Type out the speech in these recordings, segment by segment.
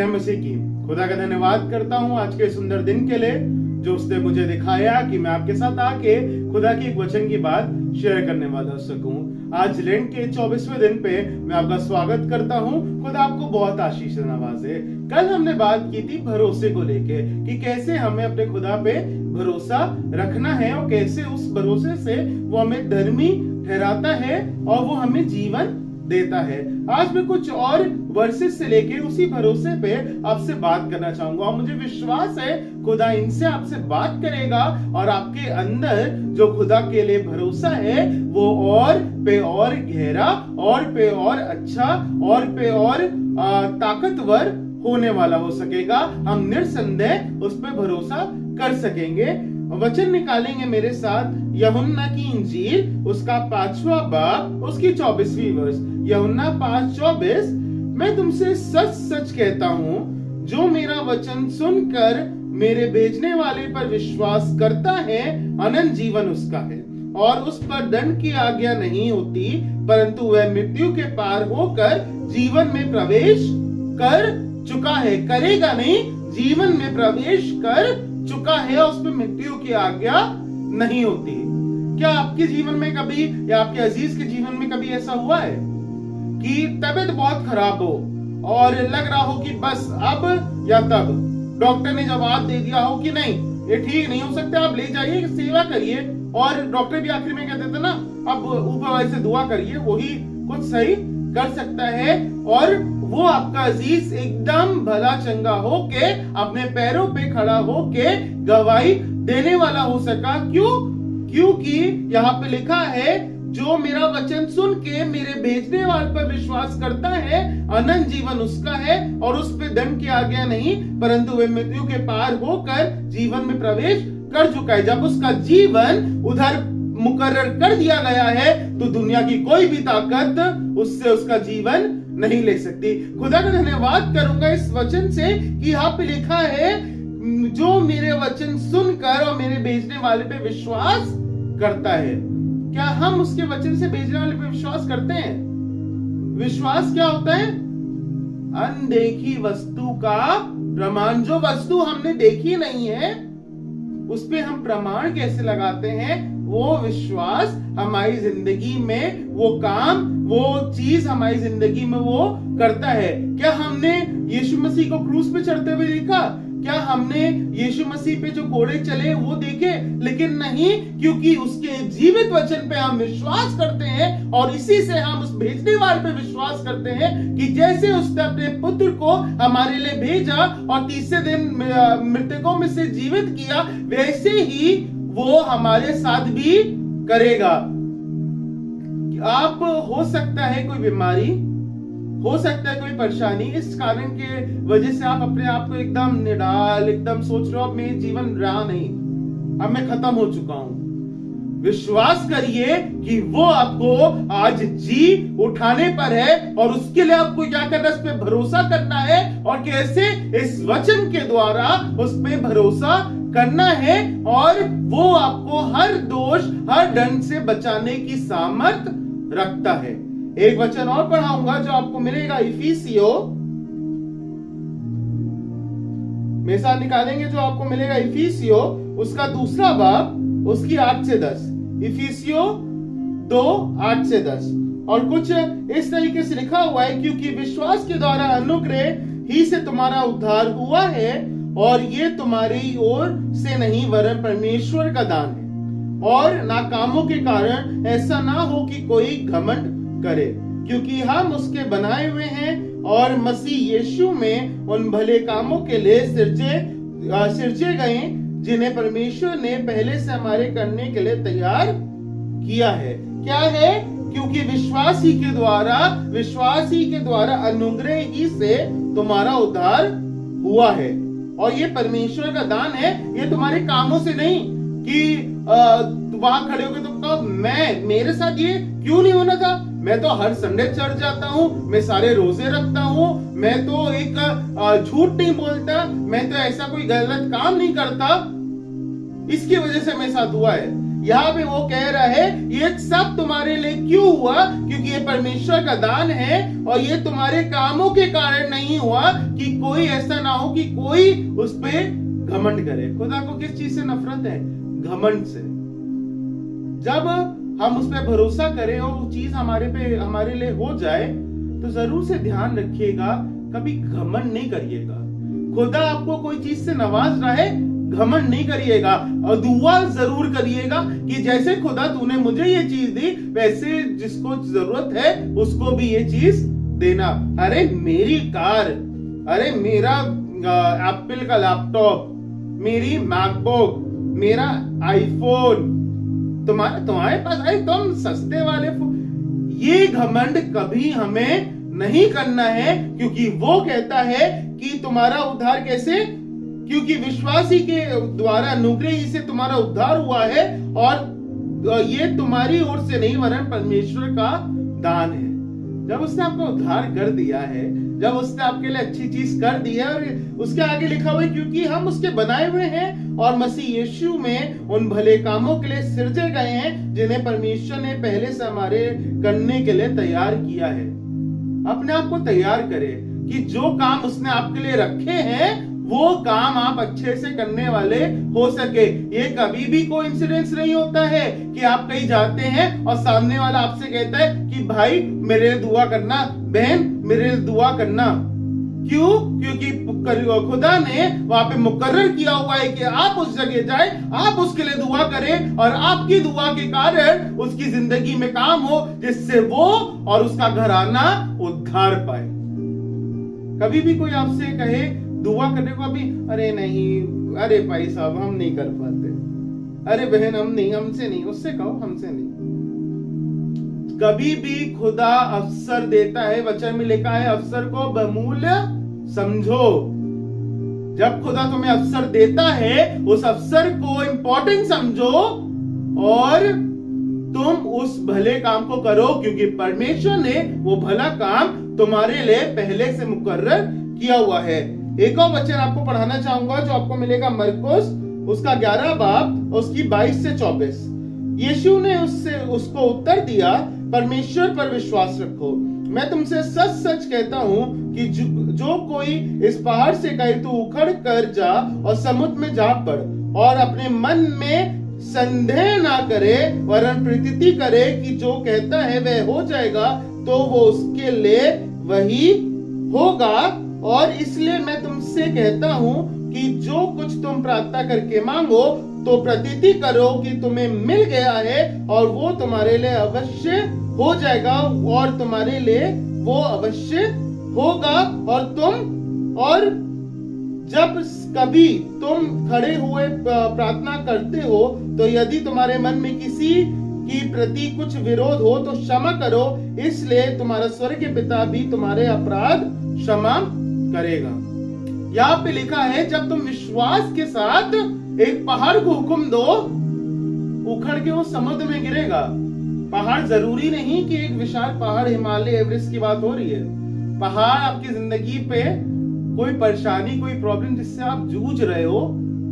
जय मसीह की। खुदा का धन्यवाद करता हूँ आज के सुंदर दिन के लिए जो उसने मुझे दिखाया कि मैं आपके साथ आके खुदा की एक वचन की बात शेयर करने वाला सकूं। आज लेंट के 24वें दिन पे मैं आपका स्वागत करता हूं। खुदा आपको बहुत आशीष नवाजे। कल हमने बात की थी भरोसे को लेके कि कैसे हमें अपने खुदा पे भरोसा रखना है और कैसे उस भरोसे से वो हमें धर्मी ठहराता है और वो हमें जीवन देता है। आज मैं कुछ और वर्सेस से लेके उसी भरोसे पे आपसे बात करना चाहूंगा और मुझे विश्वास है खुदा इनसे आपसे बात करेगा और आपके अंदर जो खुदा के लिए भरोसा है वो और पे और गहरा और पे और अच्छा और पे और ताकतवर होने वाला हो सकेगा। हम निर्संदेह उस पे भरोसा कर सकेंगे। वचन निकालेंगे मेरे साथ यूहन्ना की इंजील उसका 5वां बाब उसकी 24वीं वर्ष। यूहन्ना 5:24, मैं तुमसे सच सच कहता हूँ जो मेरा वचन सुनकर मेरे भेजने वाले पर विश्वास करता है अनंत जीवन उसका है और उस पर दंड की आज्ञा नहीं होती परंतु वह मृत्यु के पार होकर जीवन में प्रवेश कर चुका है। करेगा नहीं, जीवन में प्रवेश कर चुका है और उस पर मृत्यु की आज्ञा नहीं होती। क्या आपके जीवन में कभी या आपके अजीज के जीवन में कभी ऐसा हुआ है कि तबीयत बहुत खराब हो और लग रहा हो कि बस अब या तब डॉक्टर ने जवाब दे दिया हो कि नहीं ये ठीक नहीं हो सकता, आप ले जाइए सेवा करिए और डॉक्टर भी आखिर में कहते थे ना अब ऊपर वाले से दुआ करिए वही कुछ सही कर सकता है और वो आपका अजीज एकदम भला चंगा होके अपने पैरों पे खड़ा होके गवाही देने वाला हो सका। क्यों? क्योंकि यहाँ पे लिखा है जो मेरा वचन सुन के मेरे भेजने वाले पर विश्वास करता है अनंत जीवन उसका है और उस पे दंड की आज्ञा नहीं परंतु वह मृत्यु के पार होकर जीवन में प्रवेश कर चुका है। जब उसका जीवन उधर मुकर्रर कर दिया गया है तो दुनिया की कोई भी ताकत उससे उसका जीवन नहीं ले सकती। खुदा का धन्यवाद करूंगा इस वचन से कि यहाँ पे लिखा है जो मेरे वचन सुनकर और मेरे भेजने वाले पे विश्वास करता है। क्या हम उसके वचन से भेजने वाले पे विश्वास करते हैं? विश्वास क्या होता है? अनदेखी वस्तु का प्रमाण। जो वस्तु हमने देखी नहीं है उस पे हम प्रमाण कैसे लगाते हैं? वो विश्वास हमारी जिंदगी में वो काम वो चीज हमारी जिंदगी में वो करता है। क्या हमने यीशु मसीह को क्रूस पे चढ़ते हुए देखा? क्या हमने यीशु मसीह पे जो घोड़े चले वो देखे? लेकिन नहीं, क्योंकि उसके जीवित वचन पे हम विश्वास करते हैं और इसी से हम उस भेजने वाले पे विश्वास करते हैं कि जैसे उसने अपने पुत्र को हमारे लिए भेजा और तीसरे दिन मृतकों में से जीवित किया वैसे ही वो हमारे साथ भी करेगा। आप हो सकता है कोई बीमारी, हो सकता है कोई परेशानी, इस कारण के वजह से आप अपने आप को एकदम निडाल एकदम सोच रहे हो अब मेरा जीवन रहा नहीं, अब मैं खत्म हो चुका हूं। विश्वास करिए कि वो आपको आज जी उठाने पर है और उसके लिए आपको क्या करना है? इस पे भरोसा करना है और कैसे? इस वचन के द्वारा उस पे भरोसा करना है और वो आपको हर दोष हर दंड से बचाने की सामर्थ रखता है। एक वचन और पढ़ाऊंगा जो आपको मिलेगा इफिसियो, मेरे साथ निकालेंगे जो आपको मिलेगा इफिसियो उसका 2 बाब उसकी 8 से 10। इफिसियो 2:8 से 10 और कुछ इस तरीके से लिखा हुआ है क्योंकि विश्वास के द्वारा अनुग्रह ही से तुम्हारा उद्धार हुआ है और ये तुम्हारी ओर से नहीं वरन परमेश्वर का दान है और ना कामों के कारण ऐसा ना हो कि कोई घमंड करे क्योंकि हम उसके बनाए हुए हैं और मसीह यीशु में उन भले कामों के लिए सिरजे गए जिन्हें परमेश्वर ने पहले से हमारे करने के लिए तैयार किया है। क्या है? क्योंकि विश्वास ही के द्वारा अनुग्रह ही से तुम्हारा उद्धार हुआ है और ये परमेश्वर का दान है, ये तुम्हारे कामों से नहीं कि वहां खड़े होकर तुम कहो मेरे साथ ये क्यों नहीं होना था, मैं तो हर संडे चर्च जाता हूँ, मैं सारे रोजे रखता हूँ, मैं तो एक झूठ नहीं बोलता, मैं तो ऐसा कोई गलत काम नहीं करता, इसकी वजह से मेरे साथ हुआ है। यहाँ पे वो कह रहा है ये सब तुम्हारे लिए क्यों हुआ, क्योंकि ये परमेश्वर का दान है और ये तुम्हारे कामों के कारण नहीं हुआ कि कोई ऐसा ना हो कि कोई उस पे घमंड करे। खुदा को किस चीज से नफरत है? घमंड से। जब हम उस पर भरोसा करें और वो चीज हमारे लिए हो जाए तो जरूर से ध्यान रखिएगा, कभी घमंड नहीं करिएगा। खुदा आपको कोई चीज से नवाज रहा है, घमंड नहीं करिएगा और दुआ जरूर करिएगा कि जैसे खुदा तूने मुझे ये चीज दी वैसे जिसको जरूरत है उसको भी ये चीज देना। अरे मेरी कार, अरे मेरा एप्पल का लैपटॉप, मेरी मैकबुक, मेरा आईफोन, तुम्हारे पास एकदम सस्ते वाले ये घमंड कभी हमें नहीं करना है, क्योंकि वो कहता है कि तुम्हारा उद्धार कैसे, क्योंकि विश्वासी के द्वारा अनुग्रह ही से तुम्हारा उद्धार हुआ है और ये तुम्हारी ओर से नहीं वरन परमेश्वर का दान है। जब उसने आपका उद्धार कर दिया है, जब उसने आपके लिए अच्छी चीज कर दी है, और उसके आगे लिखा हुआ है क्योंकि हम उसके बनाए हुए हैं और मसीह यीशु में उन भले कामों के लिए सिरजे गए हैं जिन्हें परमेश्वर ने पहले से हमारे करने के लिए तैयार किया है। अपने आप को तैयार करें कि जो काम उसने आपके लिए रखे हैं वो काम आप अच्छे से करने वाले हो सके। ये कभी भी कोइंसिडेंस नहीं होता है कि आप कहीं जाते हैं और सामने वाला आपसे कहता है कि भाई मेरे लिए दुआ करना, बहन मेरे लिए दुआ करना। क्यों? क्योंकि खुदा ने वहां पे मुकर्रर किया हुआ है कि आप उस जगह जाए, आप उसके लिए दुआ करें और आपकी दुआ के कारण उसकी जिंदगी में काम हो जिससे वो और उसका घराना उद्धार पाए। कभी भी कोई आपसे कहे दुआ करने को, अभी अरे नहीं, अरे भाई साहब हम नहीं कर पाते, अरे बहन हम नहीं, हमसे नहीं, उससे कहो हमसे नहीं। कभी भी खुदा अवसर देता है, वचन में लिखा है अवसर को बहुमूल्य समझो। जब खुदा तुम्हें अवसर देता है उस अवसर को इंपॉर्टेंट समझो और तुम उस भले काम को करो, क्योंकि परमेश्वर ने वो भला काम तुम्हारे लिए पहले से मुकर्रर किया हुआ है। एक और वचन आपको पढ़ाना चाहूंगा जो आपको मिलेगा मरकुस उसका 11 बाब उसकी 22 से 24। यीशु ने उसको उत्तर दिया, परमेश्वर पर विश्वास रखो। मैं तुमसे सच सच कहता हूं कि जो कोई इस पहाड़ से कहे तो उखड़ कर जा और समुद्र में जा पड़ और अपने मन में संदेह ना करे वरन प्रतीति करे कि जो कहता है वह हो जाएगा, तो वो उसके लिए वही होगा। और इसलिए मैं तुमसे कहता हूं कि जो कुछ तुम प्रार्थना करके मांगो तो प्रतीति करो कि तुम्हें मिल गया है और वो तुम्हारे लिए अवश्य हो जाएगा और तुम्हारे लिए वो अवश्य होगा। और जब कभी तुम खड़े हुए प्रार्थना करते हो तो यदि तुम्हारे मन में किसी की प्रति कुछ विरोध हो तो क्षमा करो, इसलिए तुम्हारा स्वर्गीय पिता भी तुम्हारे अपराध क्षमा करेगा। यहाँ पे लिखा है जब तुम विश्वास के साथ एक पहाड़ को हुक्म दो, उखड़ के वो समुद्र में गिरेगा। पहाड़ जरूरी नहीं कि एक विशाल पहाड़ हिमालय एवरेस्ट की बात हो रही है। पहाड़ आपकी जिंदगी पे कोई परेशानी, कोई प्रॉब्लम जिससे आप जूझ रहे हो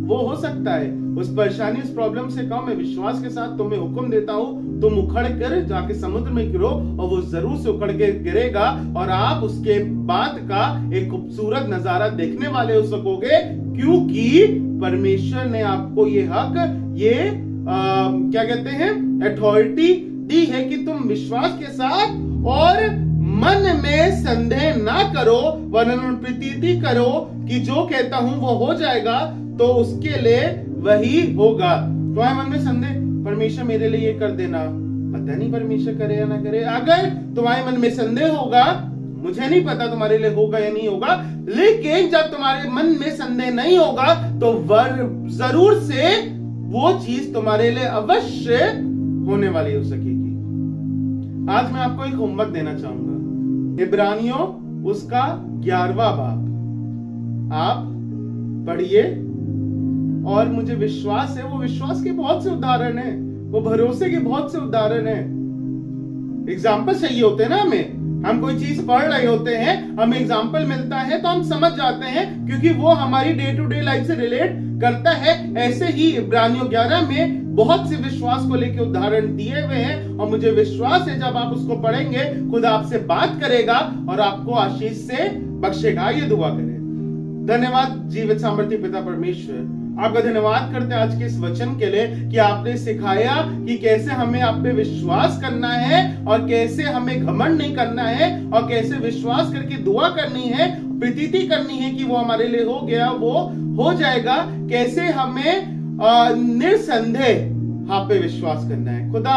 वो हो सकता है। उस परेशानी, उस प्रॉब्लम से कहो मैं विश्वास के साथ तुम्हें हुक्म देता हूं, तुम उखड़ कर जाके समुद्र में गिरो और वो जरूर से उखड़ के गिरेगा और आप उसके बाद का एक खूबसूरत नजारा देखने वाले हो सकोगे, क्योंकि परमेश्वर ने आपको ये हक, ये क्या कहते हैं, अथॉरिटी दी है कि तुम विश्वास के साथ और मन में संदेह ना करो वरन प्रतीति करो कि जो कहता हूं वो हो जाएगा, तो उसके लिए वही होगा। तुम्हारे मन में संदेह, परमेश्वर मेरे लिए ये कर देना, पता नहीं परमेश्वर करे या ना करे। अगर तुम्हारे मन में संदेह होगा, मुझे नहीं पता तुम्हारे लिए होगा या नहीं होगा, लेकिन जब तुम्हारे मन में संदेह नहीं होगा तो जरूर से वो चीज तुम्हारे लिए अवश्य होने वाली हो सकेगी। आज मैं आपको एक होमवर्क देना चाहूंगा, इब्रानियों उसका 11वां बाब आप पढ़िए और मुझे विश्वास है वो विश्वास के बहुत से उदाहरण हैं, वो भरोसे के बहुत से उदाहरण हैं। एग्जाम्पल चाहिए होते हैं ना हमें, हम कोई चीज पढ़ रहे होते हैं, हमें एग्जाम्पल मिलता है तो हम समझ जाते हैं क्योंकि वो हमारी डे टू डे लाइफ से रिलेट करता है। ऐसे ही इब्रानियों 11 में बहुत से विश्वास को लेकर उदाहरण दिए हुए हैं और मुझे विश्वास है जब आप उसको पढ़ेंगे खुदा आपसे बात करेगा और आपको आशीष से बख्शेगा। ये दुआ करें। धन्यवाद जीवित सामर्थ्य पिता परमेश्वर, आपका धन्यवाद करते हैं आज के इस वचन के लिए कि आपने सिखाया कि कैसे हमें आप पे विश्वास करना है और कैसे हमें घमंड नहीं करना है और कैसे विश्वास करके दुआ करनी है, प्रतीति करनी है कि वो हमारे लिए हो गया, वो हो जाएगा। कैसे हमें निर्संदेह आप पे विश्वास करना है। खुदा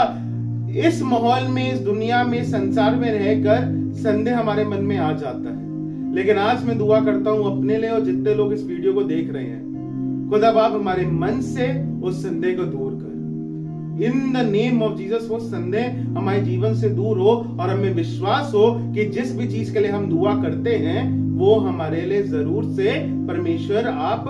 इस माहौल में, इस दुनिया में, संसार में रहकर संदेह हमारे मन में आ जाता है, लेकिन आज मैं दुआ करता हूं अपने लिए और जितने लोग इस वीडियो को देख रहे हैं, खुदा बाप हमारे मन से उस संदेह को दूर कर। In the name of Jesus वो संदेह हमारे जीवन से दूर हो और हमें विश्वास हो कि जिस भी चीज के लिए हम दुआ करते हैं वो हमारे लिए जरूर से परमेश्वर आप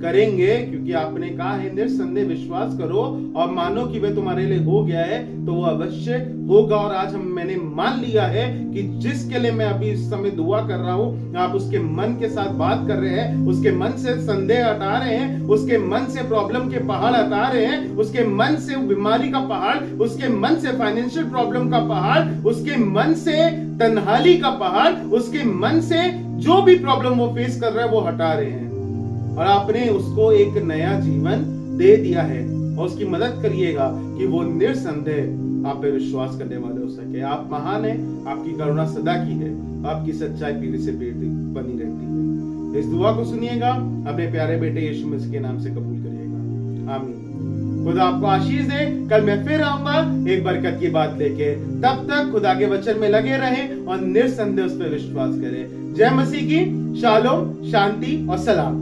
करेंगे, क्योंकि आपने कहा है निर्संदेह विश्वास करो और मानो कि वह तुम्हारे लिए हो गया है तो वो अवश्य होगा। और आज मैंने मान लिया है कि जिसके लिए मैं अभी इस समय दुआ कर रहा हूं, आप उसके मन के साथ बात कर रहे हैं, उसके मन से संदेह हटा रहे हैं, उसके मन से प्रॉब्लम के पहाड़ हटा रहे हैं, उसके मन से बीमारी का पहाड़, उसके मन से फाइनेंशियल प्रॉब्लम का पहाड़, उसके मन से तन्हाली का पहाड़, उसके मन से जो भी प्रॉब्लम वो फेस कर रहा है वो हटा रहे हैं और आपने उसको एक नया जीवन दे दिया है। और उसकी मदद करिएगा कि वो निर्संदेह आप पे विश्वास करने वाले हो सके। आप महान हैं, आपकी करुणा सदा की है, आपकी सच्चाई पीढ़ी से पीढ़ी बनी रहती है। इस दुआ को सुनिएगा, अपने प्यारे बेटे यीशु मसीह के नाम से कबूल करिएगा। आमीन। खुदा आपको आशीष दे। कल मैं फिर आऊंगा एक बरकत की बात लेके। तब तक खुदा के वचन में लगे रहें और निर्संदेह उस पर विश्वास करें। जय मसीह की। शालोम, शांति और सलाम।